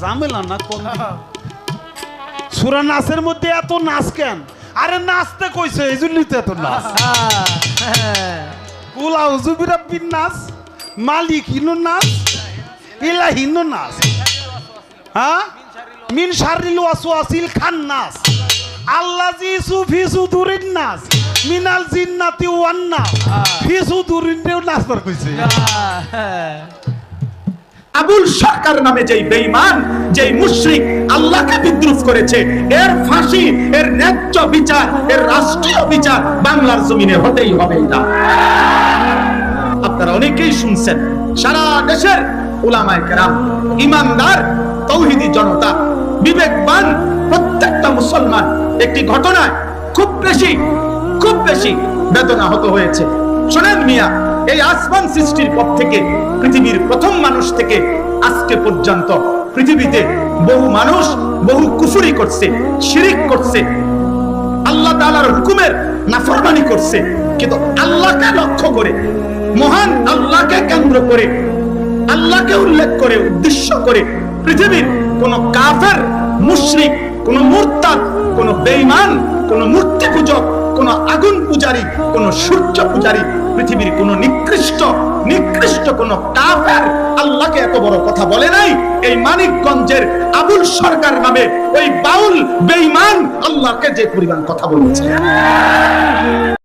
ঝামেলা না কোন সূরা নাসের মধ্যে এত নাচ কেন? আরে নাচতে কইছে এই জন্যই তো এত নাচ। কুল আউযু বিরাব্বিন নাস, মালিক হিনো নাচ, ইলাহিনো নাচ, হ্যাঁ মিন শাররিল ওয়াসওয়াসিল খান্নাস আল্লাযী ফি সুদুরিন নাস মিনাল জিন্নাতি ওয়ান নাস। ফি সুদুরিন নাচ পর কইছে। আবুল সরকার নামে যেই বেঈমান, যেই মুশরিক আল্লাহকে বিদ্রুপ করেছে, এর ফাঁসি, এর ন্যায্য বিচার, এর রাষ্ট্রীয় বিচার বাংলার জমিনে হতেই হবে। এটা আপনারা অনেকেই শুনছেন, সারা দেশের উলামায়ে কেরাম, ঈমানদার তাওহীদি জনতা, বিবেকবান প্রত্যেকটা মুসলমান একটি ঘটনায় খুব বেশি বেদনাহত হয়েছে। শোনেন মিয়া, এই আসমান সৃষ্টির পর থেকে পৃথিবীর প্রথম মানুষ থেকে আজকে পর্যন্ত পৃথিবীতে বহু মানুষ বহু কুফরি করছে, শিরিক করছে, আল্লাহ তাআলার হুকুমের নাফরমানি করছে। কিন্তু আল্লাহকে লক্ষ্য করে, মহান আল্লাহকে কেন্দ্র করে, আল্লাহকে উল্লেখ করে, উদ্দেশ্য করে পৃথিবীর কোন কাফের, মুশরিক, কোন মুরতাদ, কোন বেঈমান, কোন মূর্তি পূজক, কোন আগুন পূজারী, কোন সূর্য পূজারী, পৃথিবীর কোন নিকৃষ্ট কোন কাফের আল্লাহকে এত বড় কথা বলে নাই। এই মানিকগঞ্জের আবুল সরকার নামে ওই বাউল বেঈমান আল্লাহকে যে পরিমাণ কথা বলেছে।